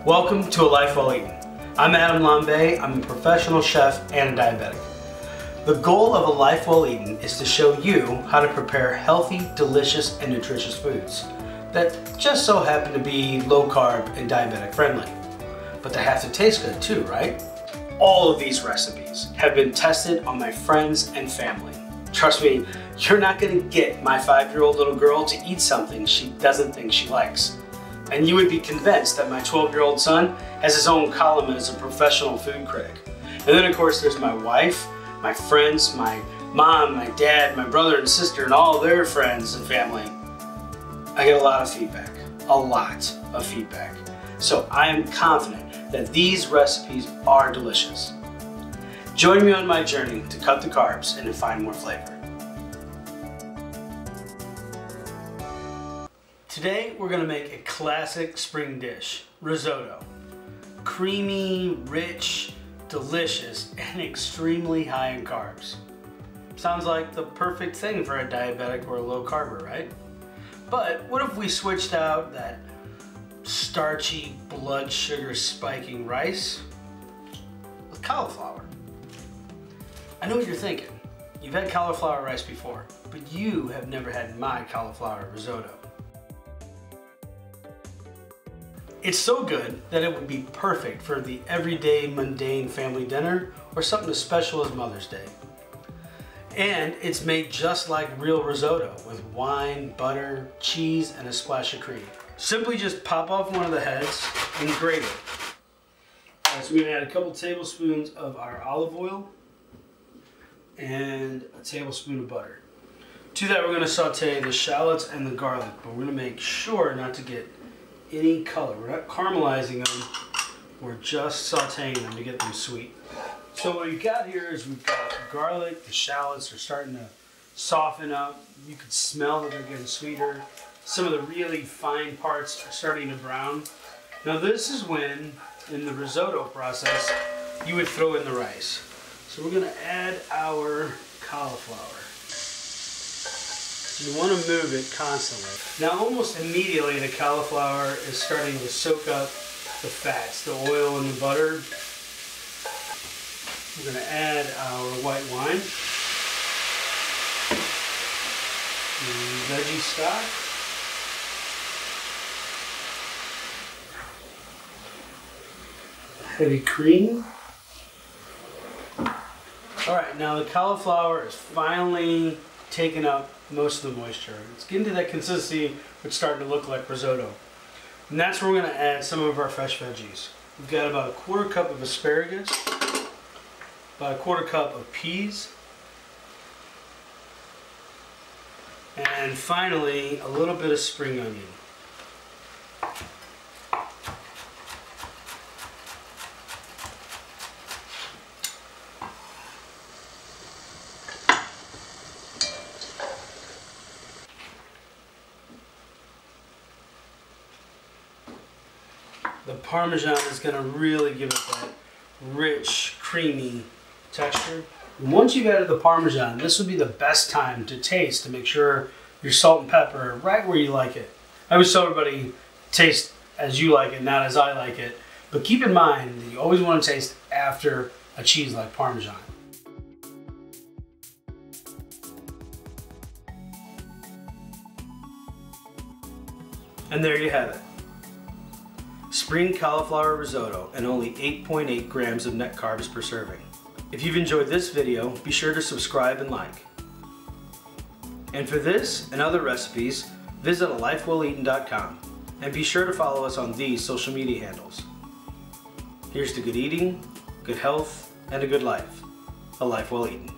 Welcome to A Life Well Eaten. I'm Adam Lambay. I'm a professional chef and a diabetic. The goal of A Life Well Eaten is to show you how to prepare healthy, delicious, and nutritious foods that just so happen to be low carb and diabetic friendly. But they have to taste good too, right? All of these recipes have been tested on my friends and family. Trust me, you're not gonna get my 5-year-old little girl to eat something she doesn't think she likes. And you would be convinced that my 12-year-old son has his own column as a professional food critic. And then of course there's my wife, my friends, my mom, my dad, my brother and sister, and all their friends and family. I get a lot of feedback, So I am confident that these recipes are delicious. Join me on my journey to cut the carbs and to find more flavor. Today we're going to make a classic spring dish, risotto. Creamy, rich, delicious, and extremely high in carbs. Sounds like the perfect thing for a diabetic or a low carber, right? But what if we switched out that starchy, blood sugar spiking rice with cauliflower? I know what you're thinking. You've had cauliflower rice before, but you have never had my cauliflower risotto. It's so good that it would be perfect for the everyday mundane family dinner or something as special as Mother's Day. And it's made just like real risotto with wine, butter, cheese, and a splash of cream. Simply just pop off one of the heads and grate it. All right, so we're gonna add a couple tablespoons of our olive oil and a tablespoon of butter. To that we're gonna saute the shallots and the garlic, but we're gonna make sure not to get any color. We're not caramelizing them, we're just sauteing them to get them sweet. So what we've got here is we've got the garlic, the shallots are starting to soften up. You can smell that they're getting sweeter. Some of the really fine parts are starting to brown. Now this is when, in the risotto process, you would throw in the rice. So we're gonna add our cauliflower. You want to move it constantly. Now almost immediately the cauliflower is starting to soak up the fats, the oil and the butter. We're going to add our white wine, the veggie stock, heavy cream. Alright, now the cauliflower is finally taken up most of the moisture. It's getting to that consistency where it's starting to look like risotto. And that's where we're going to add some of our fresh veggies. We've got about a 1/4 cup of asparagus, about a 1/4 cup of peas, and finally a little bit of spring onion. The Parmesan is going to really give it that rich, creamy texture. And once you've added the Parmesan, this would be the best time to taste to make sure your salt and pepper are right where you like it. I always tell everybody, taste as you like it, not as I like it. But keep in mind that you always want to taste after a cheese like Parmesan. And there you have it. Spring cauliflower risotto and only 8.8 grams of net carbs per serving. If you've enjoyed this video, be sure to subscribe and like. And for this and other recipes, visit alifewelleaten.com and be sure to follow us on these social media handles. Here's to good eating, good health, and a good life. A Life Well Eaten.